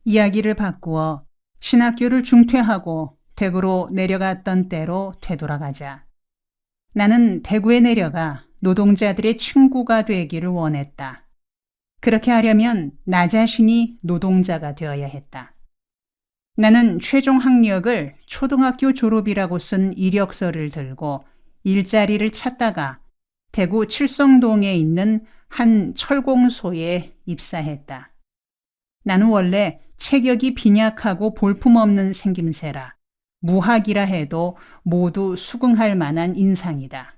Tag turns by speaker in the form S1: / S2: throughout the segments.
S1: 이야기를 바꾸어 신학교를 중퇴하고 대구로 내려갔던 때로 되돌아가자. 나는 대구에 내려가 노동자들의 친구가 되기를 원했다. 그렇게 하려면 나 자신이 노동자가 되어야 했다. 나는 최종 학력을 초등학교 졸업이라고 쓴 이력서를 들고 일자리를 찾다가 대구 칠성동에 있는 한 철공소에 입사했다. 나는 원래 체격이 빈약하고 볼품없는 생김새라 무학이라 해도 모두 수긍할 만한 인상이다.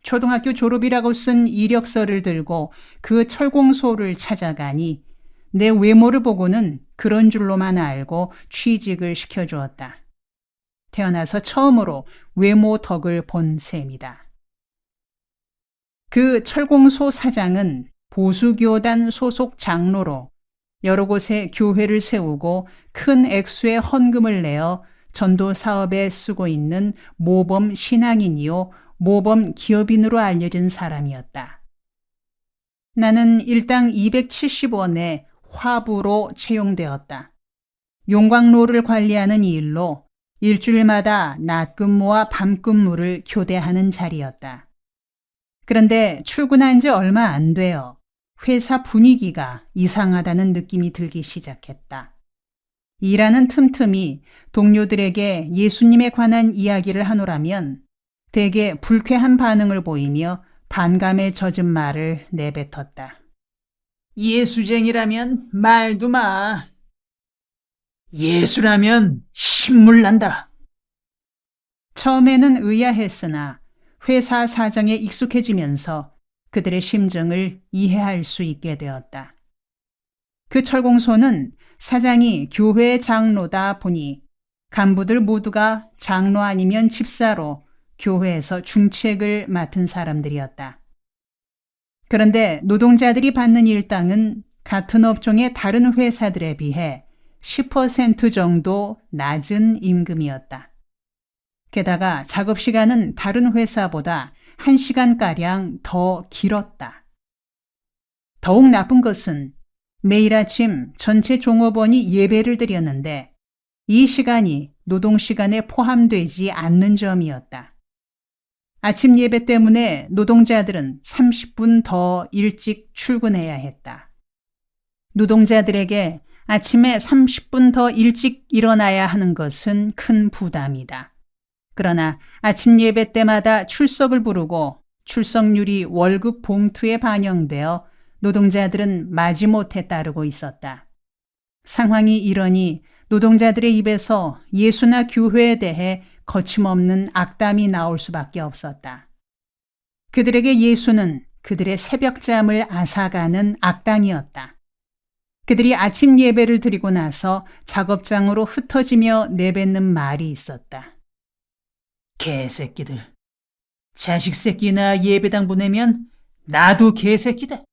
S1: 초등학교 졸업이라고 쓴 이력서를 들고 그 철공소를 찾아가니 내 외모를 보고는 그런 줄로만 알고 취직을 시켜주었다. 태어나서 처음으로 외모 덕을 본 셈이다. 그 철공소 사장은 보수교단 소속 장로로 여러 곳에 교회를 세우고 큰 액수의 헌금을 내어 전도 사업에 쓰고 있는 모범 신앙인이요 모범 기업인으로 알려진 사람이었다. 나는 일당 270원에 화부로 채용되었다. 용광로를 관리하는 이 일로 일주일마다 낮근무와 밤근무를 교대하는 자리였다. 그런데 출근한 지 얼마 안 되어 회사 분위기가 이상하다는 느낌이 들기 시작했다. 일하는 틈틈이 동료들에게 예수님에 관한 이야기를 하노라면 대개 불쾌한 반응을 보이며 반감에 젖은 말을 내뱉었다. 예수쟁이라면 말도 마. 예수라면 신물 난다. 처음에는 의아했으나 회사 사정에 익숙해지면서 그들의 심정을 이해할 수 있게 되었다. 그 철공소는 사장이 교회 장로다 보니 간부들 모두가 장로 아니면 집사로 교회에서 중책을 맡은 사람들이었다. 그런데 노동자들이 받는 일당은 같은 업종의 다른 회사들에 비해 10% 정도 낮은 임금이었다. 게다가 작업 시간은 다른 회사보다 1시간가량 더 길었다. 더욱 나쁜 것은 매일 아침 전체 종업원이 예배를 드렸는데 이 시간이 노동시간에 포함되지 않는 점이었다. 아침 예배 때문에 노동자들은 30분 더 일찍 출근해야 했다. 노동자들에게 아침에 30분 더 일찍 일어나야 하는 것은 큰 부담이다. 그러나 아침 예배 때마다 출석을 부르고 출석률이 월급 봉투에 반영되어 노동자들은 마지못해 따르고 있었다. 상황이 이러니 노동자들의 입에서 예수나 교회에 대해 거침없는 악담이 나올 수밖에 없었다. 그들에게 예수는 그들의 새벽잠을 앗아가는 악당이었다. 그들이 아침 예배를 드리고 나서 작업장으로 흩어지며 내뱉는 말이 있었다. 개새끼들. 자식 새끼나 예배당 보내면 나도 개새끼다.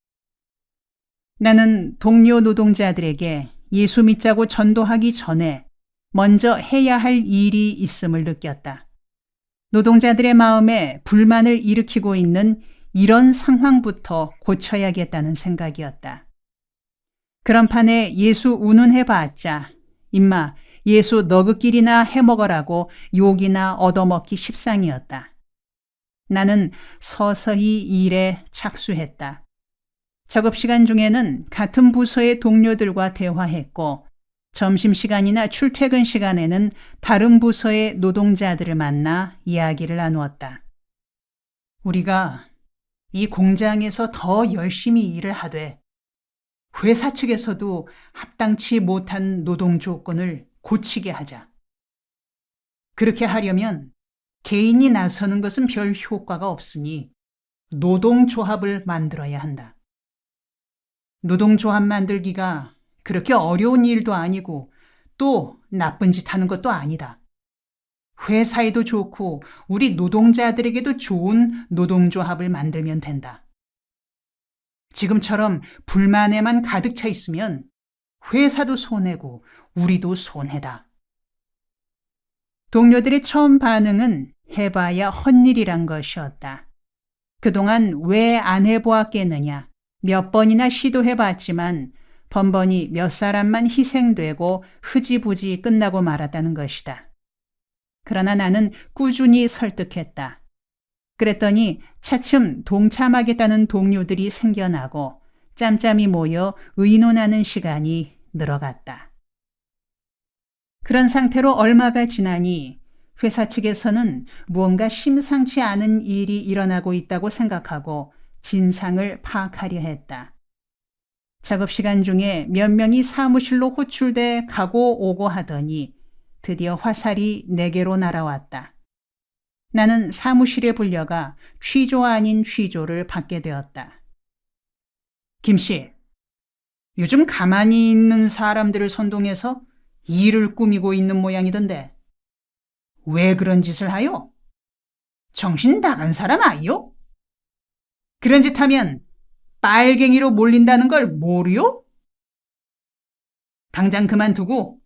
S1: 나는 동료 노동자들에게 예수 믿자고 전도하기 전에 먼저 해야 할 일이 있음을 느꼈다. 노동자들의 마음에 불만을 일으키고 있는 이런 상황부터 고쳐야겠다는 생각이었다. 그런 판에 예수 운운해봤자 임마 예수 너그끼리나 해먹어라고 욕이나 얻어먹기 십상이었다. 나는 서서히 일에 착수했다. 작업시간 중에는 같은 부서의 동료들과 대화했고 점심시간이나 출퇴근 시간에는 다른 부서의 노동자들을 만나 이야기를 나누었다. 우리가 이 공장에서 더 열심히 일을 하되 회사 측에서도 합당치 못한 노동 조건을 고치게 하자. 그렇게 하려면 개인이 나서는 것은 별 효과가 없으니 노동조합을 만들어야 한다. 노동조합 만들기가 그렇게 어려운 일도 아니고 또 나쁜 짓 하는 것도 아니다. 회사에도 좋고 우리 노동자들에게도 좋은 노동조합을 만들면 된다. 지금처럼 불만에만 가득 차 있으면 회사도 손해고 우리도 손해다. 동료들의 처음 반응은 해봐야 헛일이란 것이었다. 그동안 왜 안 해보았겠느냐? 몇 번이나 시도해봤지만 번번이 몇 사람만 희생되고 흐지부지 끝나고 말았다는 것이다. 그러나 나는 꾸준히 설득했다. 그랬더니 차츰 동참하겠다는 동료들이 생겨나고 짬짬이 모여 의논하는 시간이 늘어갔다. 그런 상태로 얼마가 지나니 회사 측에서는 무언가 심상치 않은 일이 일어나고 있다고 생각하고 진상을 파악하려 했다. 작업 시간 중에 몇 명이 사무실로 호출돼 가고 오고 하더니 드디어 화살이 내게로 날아왔다. 나는 사무실에 불려가 취조 아닌 취조를 받게 되었다. 김 씨, 요즘 가만히 있는 사람들을 선동해서 일을 꾸미고 있는 모양이던데 왜 그런 짓을 하요? 정신 나간 사람 아니요? 그런 짓 하면 빨갱이로 몰린다는 걸 모르요? 당장 그만두고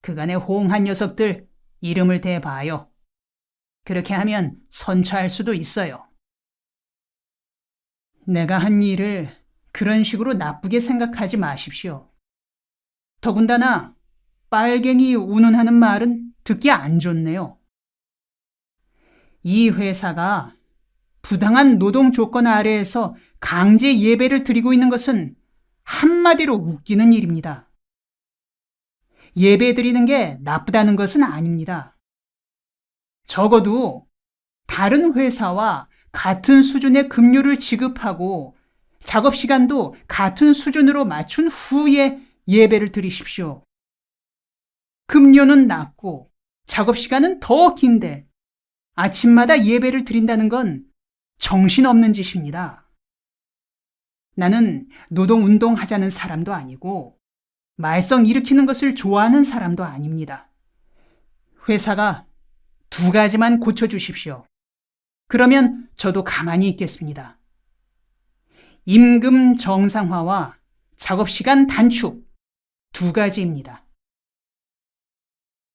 S1: 그간의 호응한 녀석들 이름을 대봐요. 그렇게 하면 선처할 수도 있어요. 내가 한 일을 그런 식으로 나쁘게 생각하지 마십시오. 더군다나 빨갱이 운운하는 말은 듣기 안 좋네요. 이 회사가 부당한 노동 조건 아래에서 강제 예배를 드리고 있는 것은 한마디로 웃기는 일입니다. 예배 드리는 게 나쁘다는 것은 아닙니다. 적어도 다른 회사와 같은 수준의 급료를 지급하고 작업 시간도 같은 수준으로 맞춘 후에 예배를 드리십시오. 급료는 낮고 작업 시간은 더 긴데 아침마다 예배를 드린다는 건 정신없는 짓입니다. 나는 노동운동 하자는 사람도 아니고 말썽 일으키는 것을 좋아하는 사람도 아닙니다. 회사가 2가지만 고쳐주십시오. 그러면 저도 가만히 있겠습니다. 임금 정상화와 작업시간 단축 2가지입니다.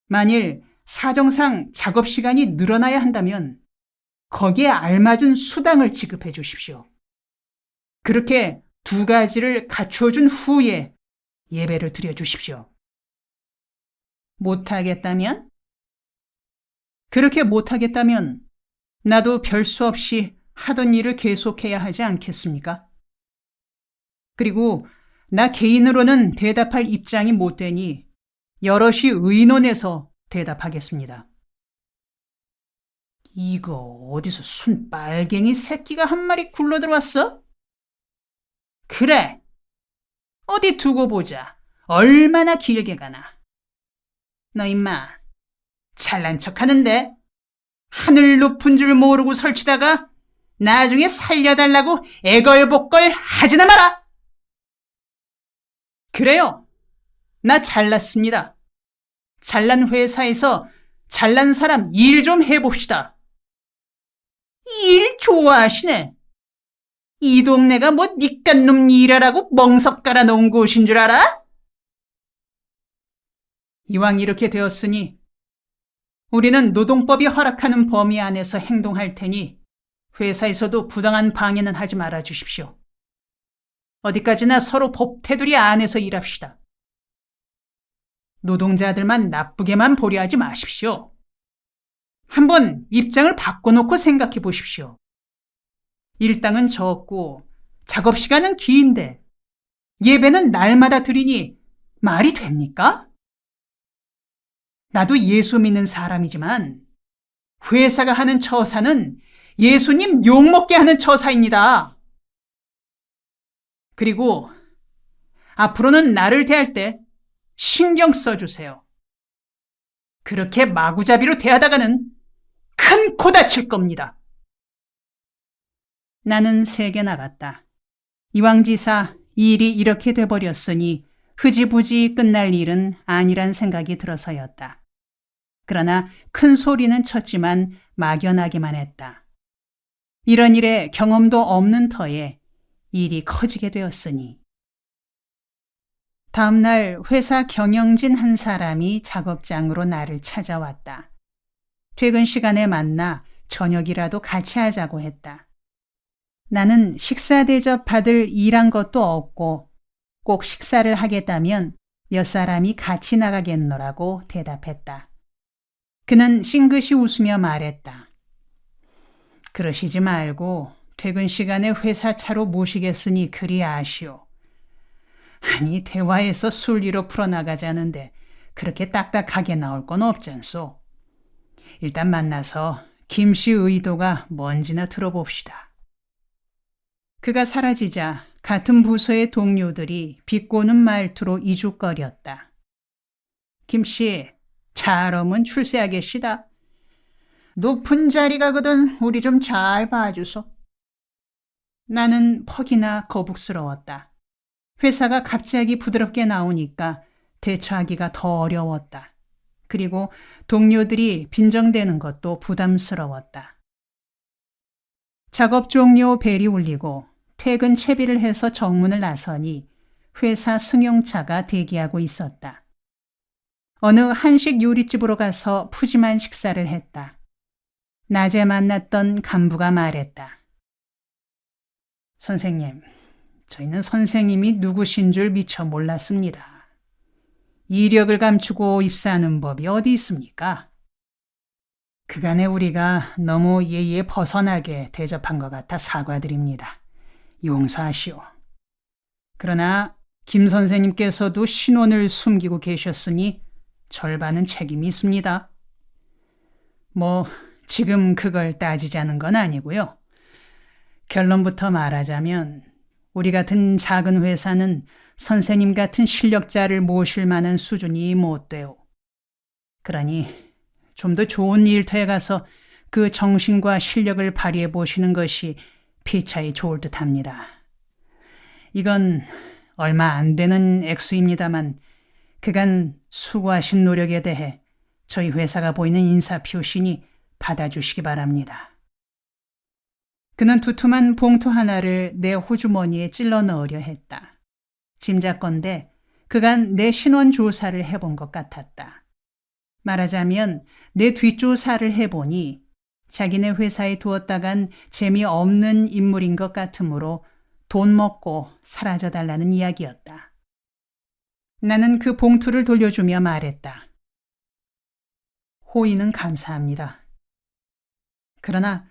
S1: 만일 사정상 작업시간이 늘어나야 한다면 거기에 알맞은 수당을 지급해 주십시오. 그렇게 2가지를 갖춰준 후에 예배를 드려주십시오. 못하겠다면? 그렇게 못하겠다면 나도 별 수 없이 하던 일을 계속해야 하지 않겠습니까? 그리고 나 개인으로는 대답할 입장이 못 되니 여럿이 의논해서 대답하겠습니다. 이거 어디서 순빨갱이 새끼가 한 마리 굴러들어왔어? 그래, 어디 두고 보자. 얼마나 길게 가나. 너 임마 잘난 척하는데 하늘 높은 줄 모르고 설치다가 나중에 살려달라고 애걸복걸 하지나 마라. 그래요, 나 잘났습니다. 잘난 회사에서 잘난 사람 일 좀 해봅시다. 일 좋아하시네. 이 동네가 뭐 니깟 놈 일하라고 멍석 깔아놓은 곳인 줄 알아? 이왕 이렇게 되었으니 우리는 노동법이 허락하는 범위 안에서 행동할 테니 회사에서도 부당한 방해는 하지 말아 주십시오. 어디까지나 서로 법 테두리 안에서 일합시다. 노동자들만 나쁘게만 보려 하지 마십시오. 한번 입장을 바꿔놓고 생각해 보십시오. 일당은 적고 작업시간은 긴데 예배는 날마다 드리니 말이 됩니까? 나도 예수 믿는 사람이지만 회사가 하는 처사는 예수님 욕먹게 하는 처사입니다. 그리고 앞으로는 나를 대할 때 신경 써주세요. 그렇게 마구잡이로 대하다가는 큰 코 다칠 겁니다. 나는 세게 나갔다. 이왕지사 일이 이렇게 돼버렸으니 흐지부지 끝날 일은 아니란 생각이 들어서였다. 그러나 큰 소리는 쳤지만 막연하기만 했다. 이런 일에 경험도 없는 터에 일이 커지게 되었으니. 다음 날 회사 경영진 한 사람이 작업장으로 나를 찾아왔다. 퇴근 시간에 만나 저녁이라도 같이 하자고 했다. 나는 식사 대접 받을 일한 것도 없고 꼭 식사를 하겠다면 몇 사람이 같이 나가겠노라고 대답했다. 그는 싱긋이 웃으며 말했다. 그러시지 말고 퇴근 시간에 회사 차로 모시겠으니 그리 아시오. 아니 대화에서 순리로 풀어나가자는데 그렇게 딱딱하게 나올 건 없잖소. 일단 만나서 김 씨 의도가 뭔지나 들어봅시다. 그가 사라지자 같은 부서의 동료들이 비꼬는 말투로 이죽거렸다. 김 씨, 잘하면 출세하겠시다. 높은 자리가거든 우리 좀 잘 봐주소. 나는 퍽이나 거북스러웠다. 회사가 갑자기 부드럽게 나오니까 대처하기가 더 어려웠다. 그리고 동료들이 빈정대는 것도 부담스러웠다. 작업 종료 벨이 울리고 퇴근 채비를 해서 정문을 나서니 회사 승용차가 대기하고 있었다. 어느 한식 요리집으로 가서 푸짐한 식사를 했다. 낮에 만났던 간부가 말했다. 선생님, 저희는 선생님이 누구신 줄 미처 몰랐습니다. 이력을 감추고 입사하는 법이 어디 있습니까? 그간에 우리가 너무 예의에 벗어나게 대접한 것 같아 사과드립니다. 용서하시오. 그러나 김 선생님께서도 신원을 숨기고 계셨으니 절반은 책임이 있습니다. 지금 그걸 따지자는 건 아니고요. 결론부터 말하자면 우리 같은 작은 회사는 선생님 같은 실력자를 모실 만한 수준이 못 돼요. 그러니 좀 더 좋은 일터에 가서 그 정신과 실력을 발휘해 보시는 것이 피차에 좋을 듯합니다. 이건 얼마 안 되는 액수입니다만 그간 수고하신 노력에 대해 저희 회사가 보이는 인사표시니 받아주시기 바랍니다. 그는 두툼한 봉투 하나를 내 호주머니에 찔러 넣으려 했다. 짐작건대 그간 내 신원 조사를 해본 것 같았다. 말하자면 내 뒷조사를 해보니 자기네 회사에 두었다간 재미없는 인물인 것 같으므로 돈 먹고 사라져달라는 이야기였다. 나는 그 봉투를 돌려주며 말했다. 호의는 감사합니다. 그러나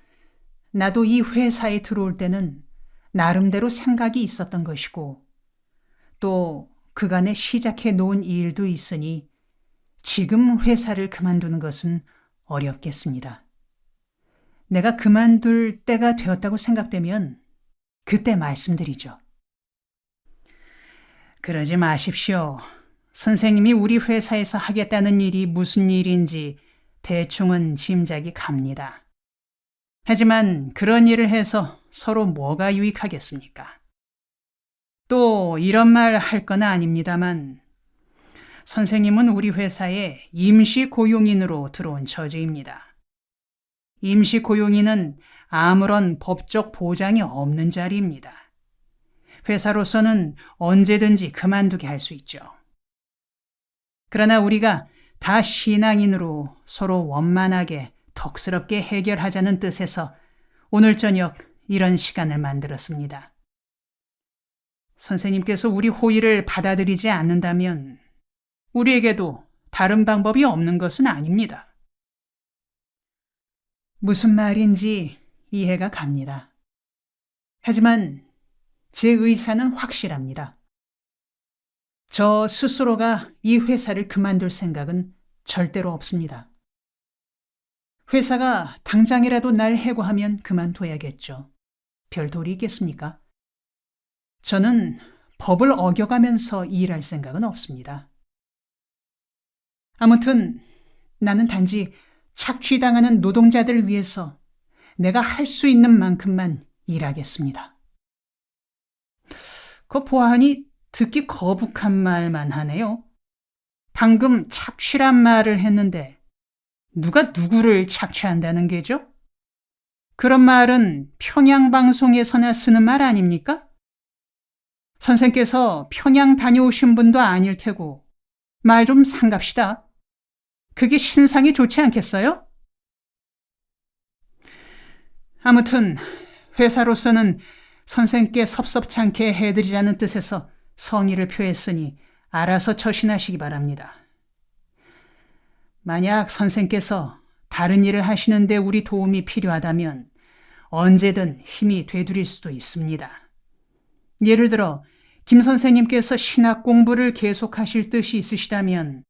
S1: 나도 이 회사에 들어올 때는 나름대로 생각이 있었던 것이고 또 그간에 시작해 놓은 일도 있으니 지금 회사를 그만두는 것은 어렵겠습니다. 내가 그만둘 때가 되었다고 생각되면 그때 말씀드리죠. 그러지 마십시오. 선생님이 우리 회사에서 하겠다는 일이 무슨 일인지 대충은 짐작이 갑니다. 하지만 그런 일을 해서 서로 뭐가 유익하겠습니까? 또 이런 말 할 건 아닙니다만 선생님은 우리 회사에 임시 고용인으로 들어온 처지입니다. 임시 고용인은 아무런 법적 보장이 없는 자리입니다. 회사로서는 언제든지 그만두게 할 수 있죠. 그러나 우리가 다 신앙인으로 서로 원만하게 덕스럽게 해결하자는 뜻에서 오늘 저녁 이런 시간을 만들었습니다. 선생님께서 우리 호의를 받아들이지 않는다면 우리에게도 다른 방법이 없는 것은 아닙니다. 무슨 말인지 이해가 갑니다. 하지만 제 의사는 확실합니다. 저 스스로가 이 회사를 그만둘 생각은 절대로 없습니다. 회사가 당장이라도 날 해고하면 그만둬야겠죠. 별 도리 있겠습니까? 저는 법을 어겨가면서 일할 생각은 없습니다. 아무튼 나는 단지 착취당하는 노동자들을 위해서 내가 할 수 있는 만큼만 일하겠습니다. 그 보아하니 듣기 거북한 말만 하네요. 방금 착취란 말을 했는데 누가 누구를 착취한다는 게죠? 그런 말은 평양방송에서나 쓰는 말 아닙니까? 선생께서 평양 다녀오신 분도 아닐 테고 말 좀 삼갑시다. 그게 신상이 좋지 않겠어요? 아무튼 회사로서는 선생께 섭섭찮게 해드리자는 뜻에서 성의를 표했으니 알아서 처신하시기 바랍니다. 만약 선생께서 다른 일을 하시는데 우리 도움이 필요하다면 언제든 힘이 되드릴 수도 있습니다. 예를 들어 김 선생님께서 신학 공부를 계속하실 뜻이 있으시다면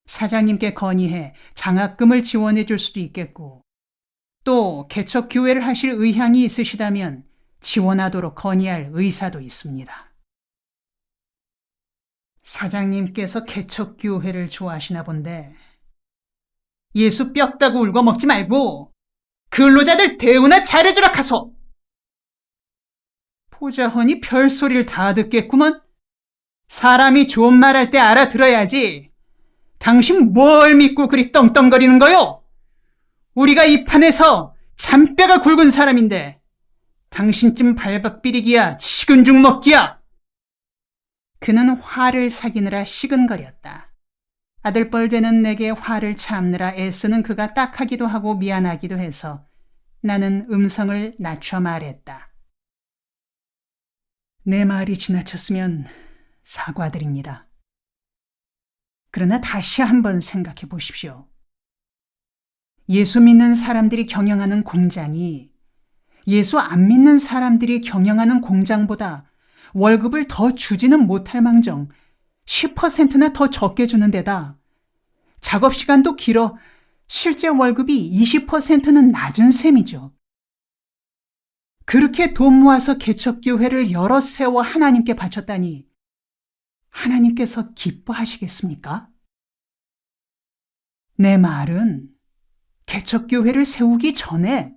S1: 사장님께 건의해 장학금을 지원해 줄 수도 있겠고, 또 개척교회를 하실 의향이 있으시다면 지원하도록 건의할 의사도 있습니다. 사장님께서 개척교회를 좋아하시나 본데, 예수 뼈 따고 울고 먹지 말고 근로자들 대우나 잘해주라 카소. 보자허니 별소리를 다 듣겠구먼. 사람이 좋은 말 할 때 알아들어야지. 당신 뭘 믿고 그리 떵떵거리는 거요? 우리가 이 판에서 잔뼈가 굵은 사람인데 당신쯤 발박비리기야 식은 죽 먹기야. 그는 화를 사기느라 시근거렸다. 아들뻘 되는 내게 화를 참느라 애쓰는 그가 딱하기도 하고 미안하기도 해서 나는 음성을 낮춰 말했다. 내 말이 지나쳤으면 사과드립니다. 그러나 다시 한번 생각해 보십시오. 예수 믿는 사람들이 경영하는 공장이 예수 안 믿는 사람들이 경영하는 공장보다 월급을 더 주지는 못할 망정 10%나 더 적게 주는 데다 작업시간도 길어 실제 월급이 20%는 낮은 셈이죠. 그렇게 돈 모아서 개척교회를 여러 세워 하나님께 바쳤다니 하나님께서 기뻐하시겠습니까? 내 말은 개척교회를 세우기 전에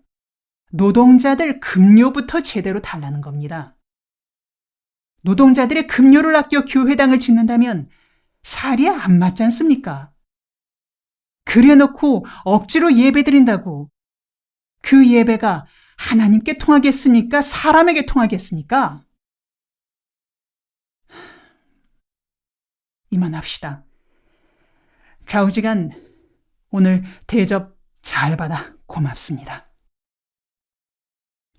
S1: 노동자들 급료부터 제대로 달라는 겁니다. 노동자들의 급료를 아껴 교회당을 짓는다면 살이 안 맞지 않습니까? 그래놓고 억지로 예배드린다고 그 예배가 하나님께 통하겠습니까? 사람에게 통하겠습니까? 이만합시다. 좌우지간 오늘 대접 잘 받아 고맙습니다.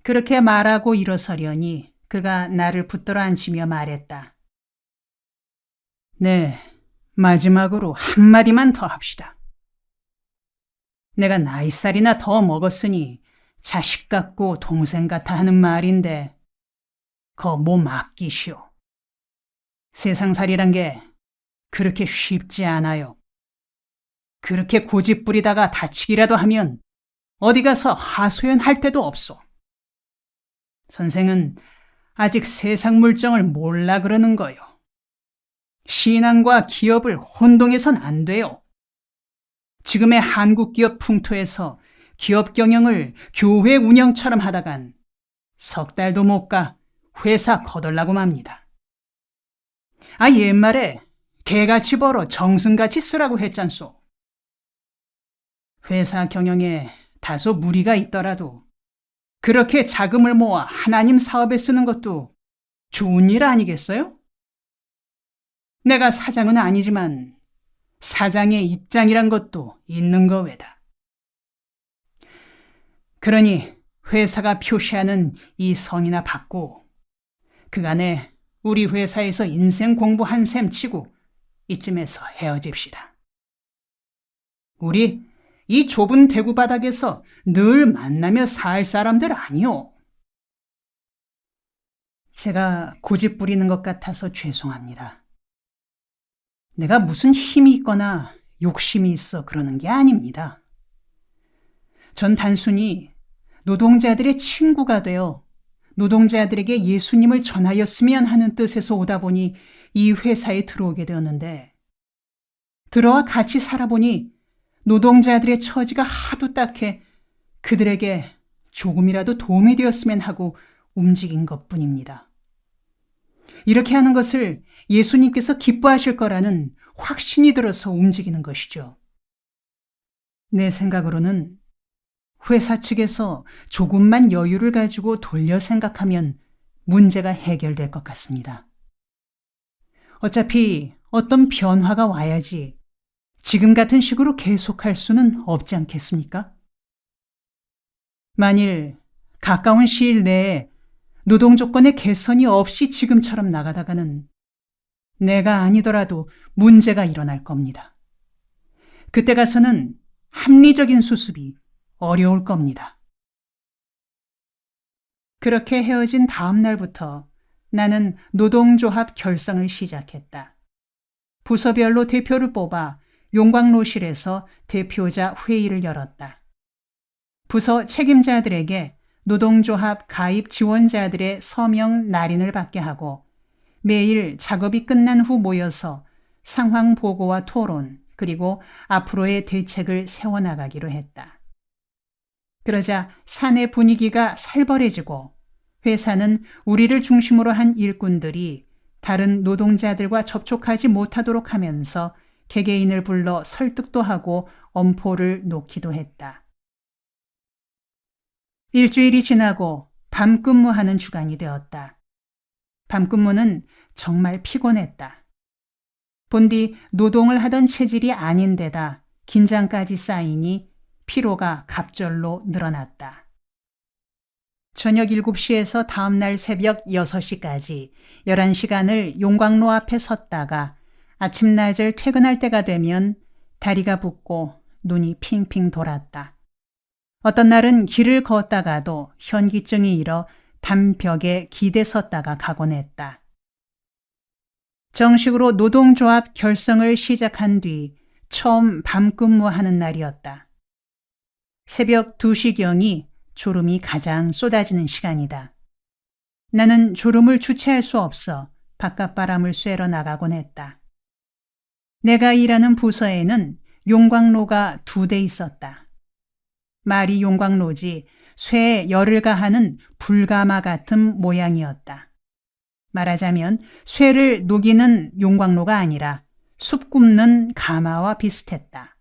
S1: 그렇게 말하고 일어서려니 그가 나를 붙들어 앉히며 말했다. 네, 마지막으로 한마디만 더 합시다. 내가 나이살이나 더 먹었으니 자식 같고 동생 같아 하는 말인데 거 몸 아끼시오. 세상살이란 게 그렇게 쉽지 않아요. 그렇게 고집 부리다가 다치기라도 하면 어디 가서 하소연할 데도 없소. 선생은 아직 세상 물정을 몰라 그러는 거요. 신앙과 기업을 혼동해선 안 돼요. 지금의 한국 기업 풍토에서 기업 경영을 교회 운영처럼 하다간 석 달도 못 가 회사 거덜나고 맙니다. 옛말에 개같이 벌어 정승같이 쓰라고 했잖소. 회사 경영에 다소 무리가 있더라도 그렇게 자금을 모아 하나님 사업에 쓰는 것도 좋은 일 아니겠어요? 내가 사장은 아니지만 사장의 입장이란 것도 있는 거외다. 그러니 회사가 표시하는 이 성이나 받고 그간에 우리 회사에서 인생 공부 한 셈 치고 이쯤에서 헤어집시다. 우리 이 좁은 대구 바닥에서 늘 만나며 살 사람들 아니오. 제가 고집 부리는 것 같아서 죄송합니다. 내가 무슨 힘이 있거나 욕심이 있어 그러는 게 아닙니다. 전 단순히 노동자들의 친구가 되어 노동자들에게 예수님을 전하였으면 하는 뜻에서 오다 보니 이 회사에 들어오게 되었는데 들어와 같이 살아보니 노동자들의 처지가 하도 딱해 그들에게 조금이라도 도움이 되었으면 하고 움직인 것뿐입니다. 이렇게 하는 것을 예수님께서 기뻐하실 거라는 확신이 들어서 움직이는 것이죠. 내 생각으로는 회사 측에서 조금만 여유를 가지고 돌려 생각하면 문제가 해결될 것 같습니다. 어차피 어떤 변화가 와야지 지금 같은 식으로 계속할 수는 없지 않겠습니까? 만일 가까운 시일 내에 노동 조건의 개선이 없이 지금처럼 나가다가는 내가 아니더라도 문제가 일어날 겁니다. 그때 가서는 합리적인 수습이 어려울 겁니다. 그렇게 헤어진 다음 날부터 나는 노동조합 결성을 시작했다. 부서별로 대표를 뽑아 용광로실에서 대표자 회의를 열었다. 부서 책임자들에게 노동조합 가입 지원자들의 서명 날인을 받게 하고 매일 작업이 끝난 후 모여서 상황 보고와 토론 그리고 앞으로의 대책을 세워나가기로 했다. 그러자 사내 분위기가 살벌해지고 회사는 우리를 중심으로 한 일꾼들이 다른 노동자들과 접촉하지 못하도록 하면서 개개인을 불러 설득도 하고 엄포를 놓기도 했다. 일주일이 지나고 밤근무하는 주간이 되었다. 밤근무는 정말 피곤했다. 본디 노동을 하던 체질이 아닌데다 긴장까지 쌓이니 피로가 갑절로 늘어났다. 저녁 7시에서 다음날 새벽 6시까지 11시간을 용광로 앞에 섰다가 아침나절 퇴근할 때가 되면 다리가 붓고 눈이 핑핑 돌았다. 어떤 날은 길을 걷다가도 현기증이 일어 담벽에 기대 섰다가 가곤 했다. 정식으로 노동조합 결성을 시작한 뒤 처음 밤근무하는 날이었다. 새벽 2시경이 졸음이 가장 쏟아지는 시간이다. 나는 졸음을 주체할 수 없어 바깥바람을 쐬러 나가곤 했다. 내가 일하는 부서에는 용광로가 2대 있었다. 말이 용광로지 쇠에 열을 가하는 불가마 같은 모양이었다. 말하자면 쇠를 녹이는 용광로가 아니라 숲 굽는 가마와 비슷했다.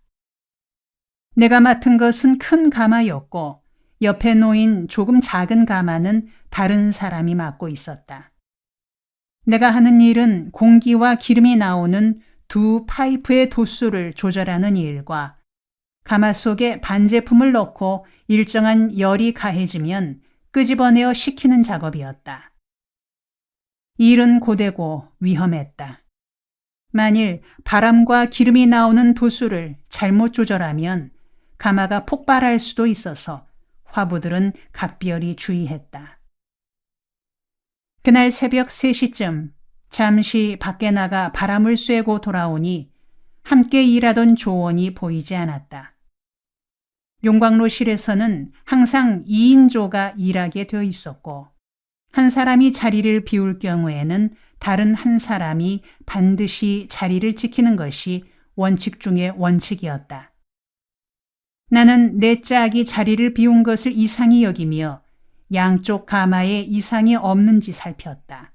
S1: 내가 맡은 것은 큰 가마였고 옆에 놓인 조금 작은 가마는 다른 사람이 맡고 있었다. 내가 하는 일은 공기와 기름이 나오는 2 파이프의 도수를 조절하는 일과 가마 속에 반제품을 넣고 일정한 열이 가해지면 끄집어내어 식히는 작업이었다. 일은 고되고 위험했다. 만일 바람과 기름이 나오는 도수를 잘못 조절하면 가마가 폭발할 수도 있어서 화부들은 각별히 주의했다. 그날 새벽 3시쯤 잠시 밖에 나가 바람을 쐬고 돌아오니 함께 일하던 조원이 보이지 않았다. 용광로실에서는 항상 2인조가 일하게 되어 있었고 한 사람이 자리를 비울 경우에는 다른 한 사람이 반드시 자리를 지키는 것이 원칙 중의 원칙이었다. 나는 내 짝이 자리를 비운 것을 이상히 여기며 양쪽 가마에 이상이 없는지 살폈다.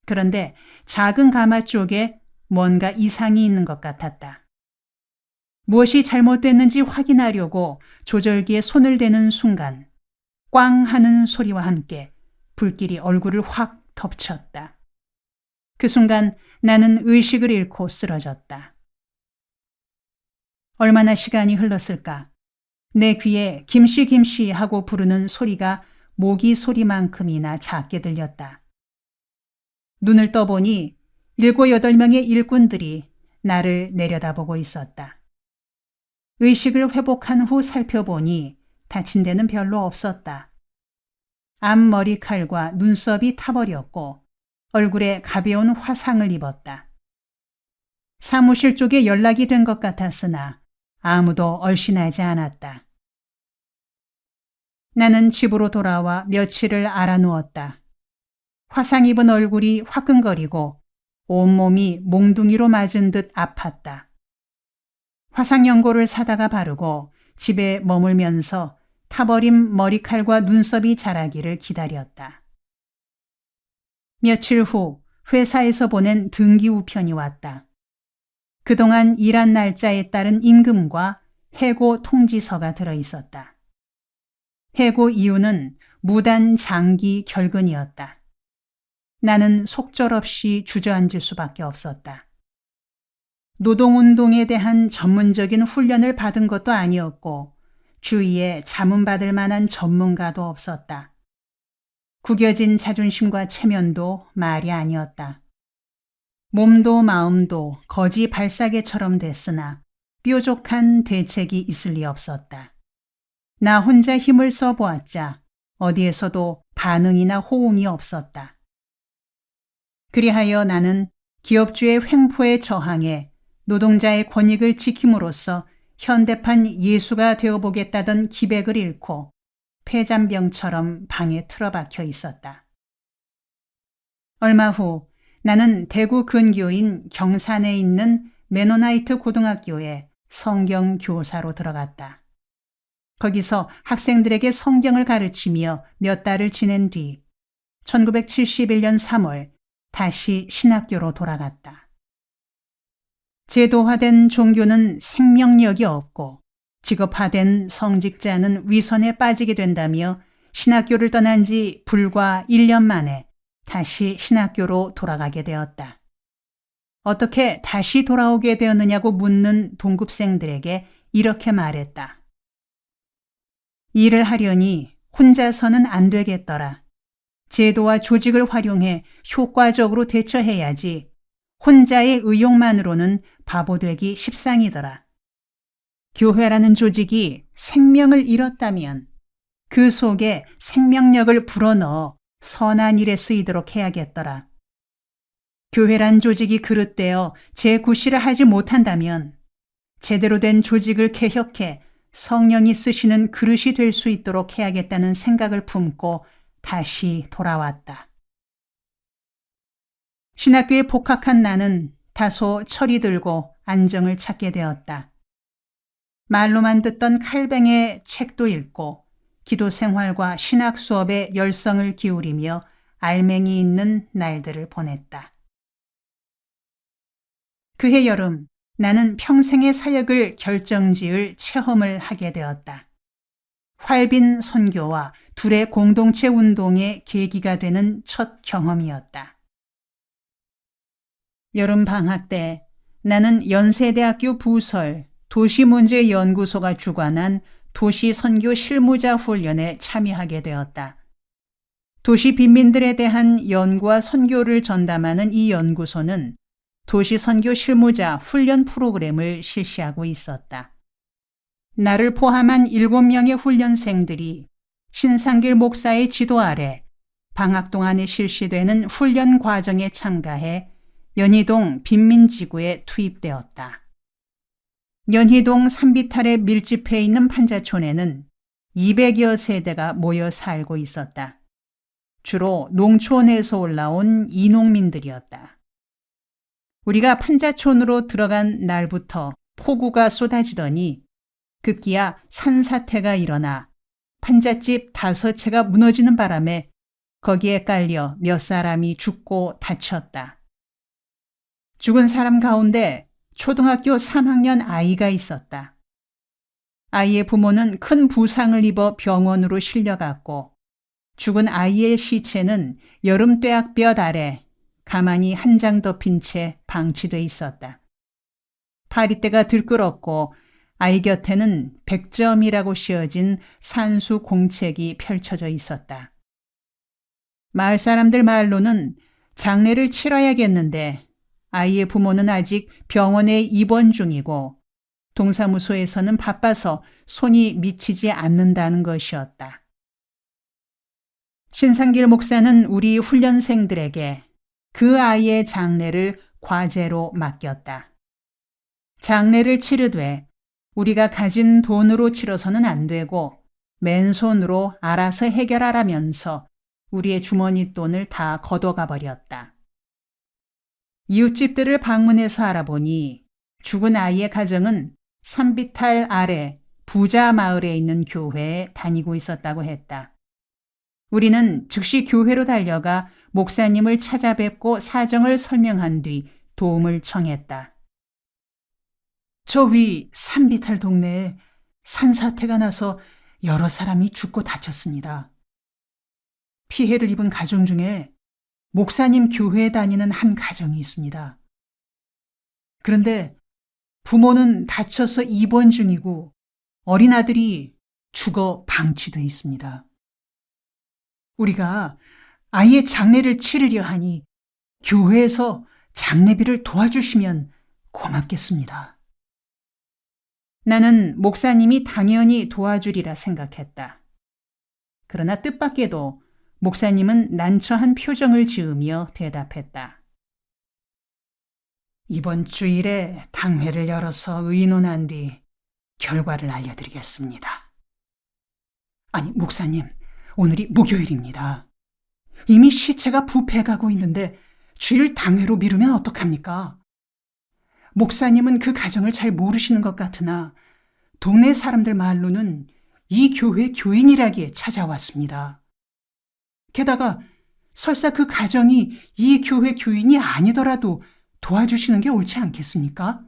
S1: 그런데 작은 가마 쪽에 뭔가 이상이 있는 것 같았다. 무엇이 잘못됐는지 확인하려고 조절기에 손을 대는 순간 꽝 하는 소리와 함께 불길이 얼굴을 확 덮쳤다. 그 순간 나는 의식을 잃고 쓰러졌다. 얼마나 시간이 흘렀을까? 내 귀에 김씨 김씨 하고 부르는 소리가 모기 소리만큼이나 작게 들렸다. 눈을 떠보니 7, 8명의 일꾼들이 나를 내려다보고 있었다. 의식을 회복한 후 살펴보니 다친 데는 별로 없었다. 앞머리칼과 눈썹이 타버렸고 얼굴에 가벼운 화상을 입었다. 사무실 쪽에 연락이 된 것 같았으나 아무도 얼씬하지 않았다. 나는 집으로 돌아와 며칠을 알아누웠다. 화상 입은 얼굴이 화끈거리고 온몸이 몽둥이로 맞은 듯 아팠다. 화상 연고를 사다가 바르고 집에 머물면서 타버린 머리칼과 눈썹이 자라기를 기다렸다. 며칠 후 회사에서 보낸 등기 우편이 왔다. 그동안 일한 날짜에 따른 임금과 해고 통지서가 들어있었다. 해고 이유는 무단 장기 결근이었다. 나는 속절없이 주저앉을 수밖에 없었다. 노동운동에 대한 전문적인 훈련을 받은 것도 아니었고 주위에 자문받을 만한 전문가도 없었다. 구겨진 자존심과 체면도 말이 아니었다. 몸도 마음도 거지 발사계처럼 됐으나 뾰족한 대책이 있을 리 없었다. 나 혼자 힘을 써보았자 어디에서도 반응이나 호응이 없었다. 그리하여 나는 기업주의 횡포에 저항해 노동자의 권익을 지킴으로써 현대판 예수가 되어보겠다던 기백을 잃고 폐잔병처럼 방에 틀어박혀 있었다. 얼마 후 나는 대구 근교인 경산에 있는 메노나이트 고등학교에 성경 교사로 들어갔다. 거기서 학생들에게 성경을 가르치며 몇 달을 지낸 뒤 1971년 3월 다시 신학교로 돌아갔다. 제도화된 종교는 생명력이 없고 직업화된 성직자는 위선에 빠지게 된다며 신학교를 떠난 지 불과 1년 만에 다시 신학교로 돌아가게 되었다. 어떻게 다시 돌아오게 되었느냐고 묻는 동급생들에게 이렇게 말했다. 일을 하려니 혼자서는 안 되겠더라. 제도와 조직을 활용해 효과적으로 대처해야지 혼자의 의욕만으로는 바보되기 십상이더라. 교회라는 조직이 생명을 잃었다면 그 속에 생명력을 불어넣어 선한 일에 쓰이도록 해야겠더라. 교회란 조직이 그릇되어 재구실을 하지 못한다면 제대로 된 조직을 개혁해 성령이 쓰시는 그릇이 될 수 있도록 해야겠다는 생각을 품고 다시 돌아왔다. 신학교에 복학한 나는 다소 철이 들고 안정을 찾게 되었다. 말로만 듣던 칼뱅의 책도 읽고 기도 생활과 신학 수업에 열성을 기울이며 알맹이 있는 날들을 보냈다. 그해 여름 나는 평생의 사역을 결정지을 체험을 하게 되었다. 활빈 선교와 둘의 공동체 운동의 계기가 되는 첫 경험이었다. 여름 방학 때 나는 연세대학교 부설 도시문제연구소가 주관한 도시선교 실무자 훈련에 참여하게 되었다. 도시 빈민들에 대한 연구와 선교를 전담하는 이 연구소는 도시선교 실무자 훈련 프로그램을 실시하고 있었다. 나를 포함한 7명의 훈련생들이 신상길 목사의 지도 아래 방학 동안에 실시되는 훈련 과정에 참가해 연희동 빈민지구에 투입되었다. 연희동 산비탈에 밀집해 있는 판자촌에는 200여 세대가 모여 살고 있었다. 주로 농촌에서 올라온 이농민들이었다. 우리가 판자촌으로 들어간 날부터 폭우가 쏟아지더니 급기야 산사태가 일어나 판잣집 5채가 무너지는 바람에 거기에 깔려 몇 사람이 죽고 다쳤다. 죽은 사람 가운데 초등학교 3학년 아이가 있었다. 아이의 부모는 큰 부상을 입어 병원으로 실려갔고 죽은 아이의 시체는 여름 뙤약볕 아래 가만히 한 장 덮인 채 방치돼 있었다. 파리떼가 들끓었고 아이 곁에는 100점이라고 씌어진 산수 공책이 펼쳐져 있었다. 마을 사람들 말로는 장례를 치러야겠는데 아이의 부모는 아직 병원에 입원 중이고 동사무소에서는 바빠서 손이 미치지 않는다는 것이었다. 신상길 목사는 우리 훈련생들에게 그 아이의 장례를 과제로 맡겼다. 장례를 치르되 우리가 가진 돈으로 치러서는 안 되고 맨손으로 알아서 해결하라면서 우리의 주머니 돈을 다 걷어가 버렸다. 이웃집들을 방문해서 알아보니 죽은 아이의 가정은 산비탈 아래 부자 마을에 있는 교회에 다니고 있었다고 했다. 우리는 즉시 교회로 달려가 목사님을 찾아뵙고 사정을 설명한 뒤 도움을 청했다. 저 위 산비탈 동네에 산사태가 나서 여러 사람이 죽고 다쳤습니다. 피해를 입은 가정 중에 목사님 교회에 다니는 한 가정이 있습니다. 그런데 부모는 다쳐서 입원 중이고 어린아들이 죽어 방치돼 있습니다. 우리가 아이의 장례를 치르려 하니 교회에서 장례비를 도와주시면 고맙겠습니다. 나는 목사님이 당연히 도와주리라 생각했다. 그러나 뜻밖에도 목사님은 난처한 표정을 지으며 대답했다. 이번 주일에 당회를 열어서 의논한 뒤 결과를 알려드리겠습니다. 아니, 목사님, 오늘이 목요일입니다. 이미 시체가 부패해가고 있는데 주일 당회로 미루면 어떡합니까? 목사님은 그 가정을 잘 모르시는 것 같으나 동네 사람들 말로는 이 교회 교인이라기에 찾아왔습니다. 게다가 설사 그 가정이 이 교회 교인이 아니더라도 도와주시는 게 옳지 않겠습니까?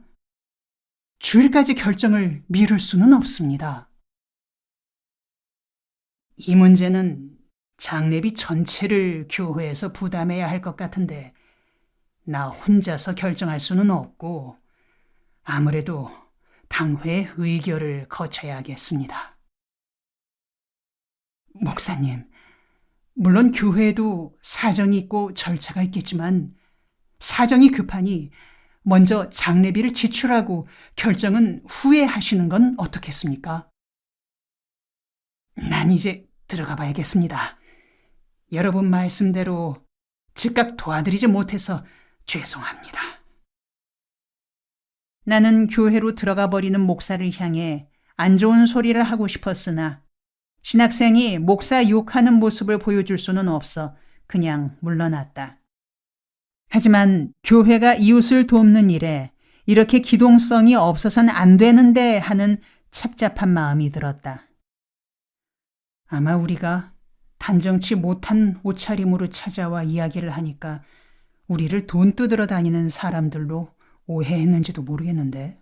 S1: 주일까지 결정을 미룰 수는 없습니다. 이 문제는 장례비 전체를 교회에서 부담해야 할 것 같은데 나 혼자서 결정할 수는 없고 아무래도 당회 의결을 거쳐야겠습니다. 목사님, 물론 교회에도 사정이 있고 절차가 있겠지만 사정이 급하니 먼저 장례비를 지출하고 결정은 후에 하시는 건 어떻겠습니까? 난 이제 들어가 봐야겠습니다. 여러분 말씀대로 즉각 도와드리지 못해서 죄송합니다. 나는 교회로 들어가 버리는 목사를 향해 안 좋은 소리를 하고 싶었으나 신학생이 목사 욕하는 모습을 보여줄 수는 없어 그냥 물러났다. 하지만 교회가 이웃을 돕는 일에 이렇게 기동성이 없어서는 안 되는데 하는 찹찹한 마음이 들었다. 아마 우리가 단정치 못한 옷차림으로 찾아와 이야기를 하니까 우리를 돈 뜯으러 다니는 사람들로 오해했는지도 모르겠는데.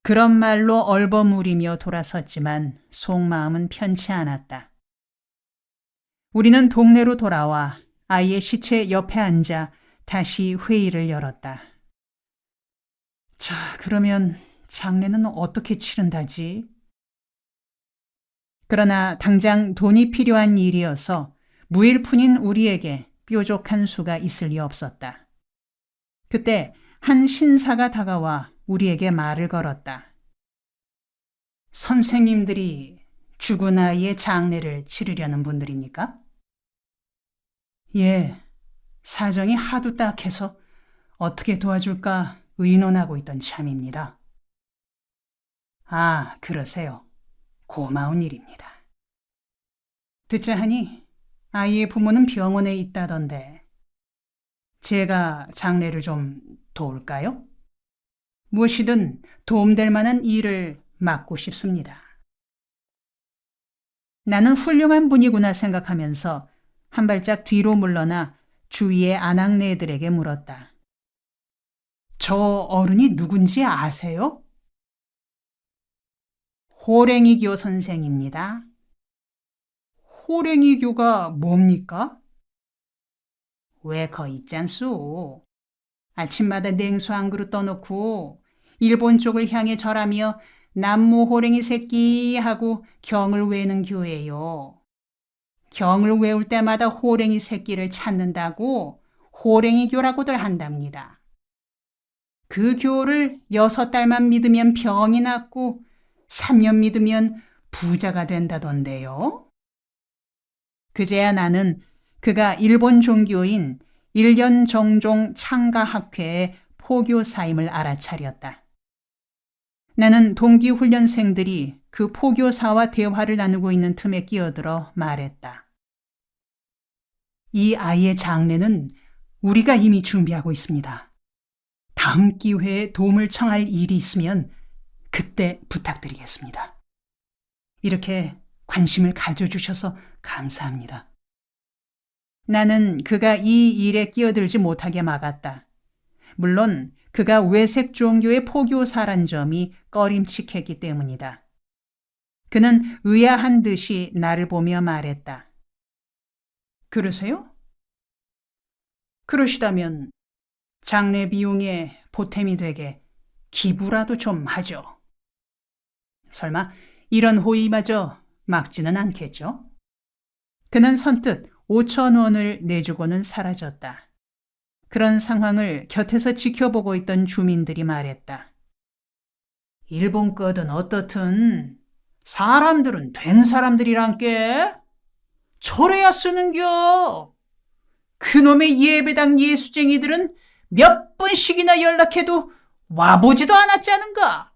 S1: 그런 말로 얼버무리며 돌아섰지만 속마음은 편치 않았다. 우리는 동네로 돌아와 아이의 시체 옆에 앉아 다시 회의를 열었다. 자, 그러면 장례는 어떻게 치른다지? 그러나 당장 돈이 필요한 일이어서 무일푼인 우리에게 뾰족한 수가 있을 리 없었다. 그때 한 신사가 다가와 우리에게 말을 걸었다. 선생님들이 죽은 아이의 장례를 치르려는 분들입니까? 예, 사정이 하도 딱해서 어떻게 도와줄까 의논하고 있던 참입니다. 아, 그러세요. 고마운 일입니다. 듣자 하니 아이의 부모는 병원에 있다던데 제가 장례를 좀 도울까요? 무엇이든 도움될 만한 일을 맡고 싶습니다. 나는 훌륭한 분이구나 생각하면서 한 발짝 뒤로 물러나 주위의 아낙네들에게 물었다. 저 어른이 누군지 아세요? 호랭이교 선생입니다. 호랭이교가 뭡니까? 왜 거 있잖소. 아침마다 냉수 한 그릇 떠놓고 일본 쪽을 향해 절하며 남무 호랭이 새끼 하고 경을 외는 교회요. 경을 외울 때마다 호랭이 새끼를 찾는다고 호랭이교라고들 한답니다. 그 교를 6달만 믿으면 병이 낫고 3년 믿으면 부자가 된다던데요. 그제야 나는 그가 일본 종교인 일련 정종 창가학회의 포교사임을 알아차렸다. 나는 동기 훈련생들이 그 포교사와 대화를 나누고 있는 틈에 끼어들어 말했다. 이 아이의 장례는 우리가 이미 준비하고 있습니다. 다음 기회에 도움을 청할 일이 있으면 그때 부탁드리겠습니다. 이렇게 관심을 가져주셔서 감사합니다. 나는 그가 이 일에 끼어들지 못하게 막았다. 물론 그가 외색 종교의 포교사란 점이 꺼림칙했기 때문이다. 그는 의아한 듯이 나를 보며 말했다. 그러세요? 그러시다면 장례 비용에 보탬이 되게 기부라도 좀 하죠. 설마 이런 호의마저 막지는 않겠죠? 그는 선뜻 5,000원을 내주고는 사라졌다. 그런 상황을 곁에서 지켜보고 있던 주민들이 말했다. 일본 거든 어떻든 사람들은 된 사람들이란께. 저래야 쓰는겨. 그놈의 예배당 예수쟁이들은 몇 번씩이나 연락해도 와보지도 않았자는가.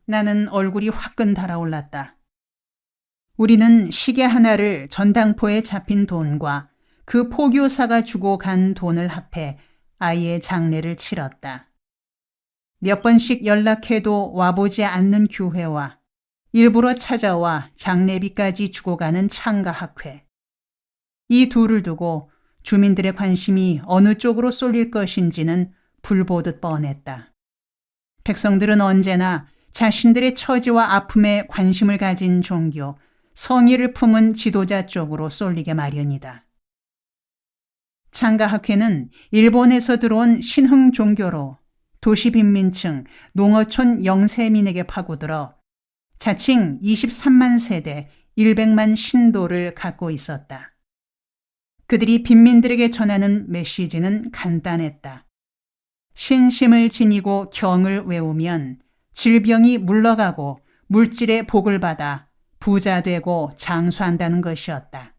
S1: 나는 얼굴이 화끈 달아올랐다. 우리는 시계 하나를 전당포에 잡힌 돈과 그 포교사가 주고 간 돈을 합해 아이의 장례를 치렀다. 몇 번씩 연락해도 와보지 않는 교회와 일부러 찾아와 장례비까지 주고 가는 창가학회. 이 둘을 두고 주민들의 관심이 어느 쪽으로 쏠릴 것인지는 불보듯 뻔했다. 백성들은 언제나 자신들의 처지와 아픔에 관심을 가진 종교, 성의를 품은 지도자 쪽으로 쏠리게 마련이다. 창가학회는 일본에서 들어온 신흥 종교로 도시 빈민층, 농어촌 영세민에게 파고들어 자칭 23만 세대 100만 신도를 갖고 있었다. 그들이 빈민들에게 전하는 메시지는 간단했다. 신심을 지니고 경을 외우면 질병이 물러가고 물질의 복을 받아 부자 되고 장수한다는 것이었다.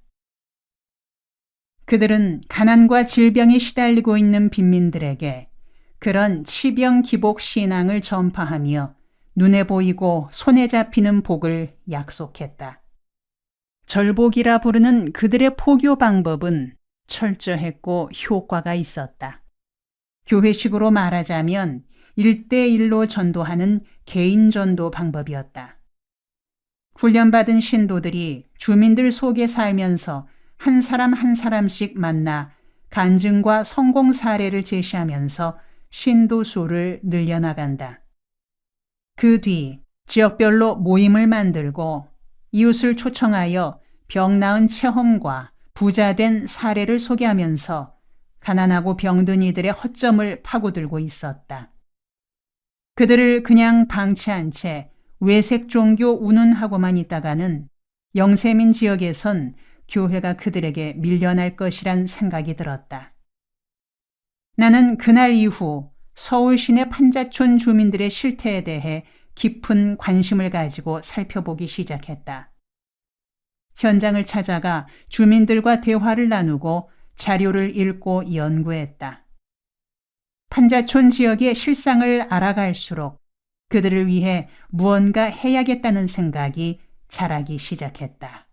S1: 그들은 가난과 질병에 시달리고 있는 빈민들에게 그런 치병기복 신앙을 전파하며 눈에 보이고 손에 잡히는 복을 약속했다. 절복이라 부르는 그들의 포교 방법은 철저했고 효과가 있었다. 교회식으로 말하자면 1대1로 전도하는 개인 전도 방법이었다. 훈련받은 신도들이 주민들 속에 살면서 한 사람 한 사람씩 만나 간증과 성공 사례를 제시하면서 신도 수를 늘려나간다. 그 뒤 지역별로 모임을 만들고 이웃을 초청하여 병 나은 체험과 부자된 사례를 소개하면서 가난하고 병든 이들의 허점을 파고들고 있었다. 그들을 그냥 방치한 채 외색 종교 운운하고만 있다가는 영세민 지역에선 교회가 그들에게 밀려날 것이란 생각이 들었다. 나는 그날 이후 서울 시내 판자촌 주민들의 실태에 대해 깊은 관심을 가지고 살펴보기 시작했다. 현장을 찾아가 주민들과 대화를 나누고 자료를 읽고 연구했다. 판자촌 지역의 실상을 알아갈수록 그들을 위해 무언가 해야겠다는 생각이 자라기 시작했다.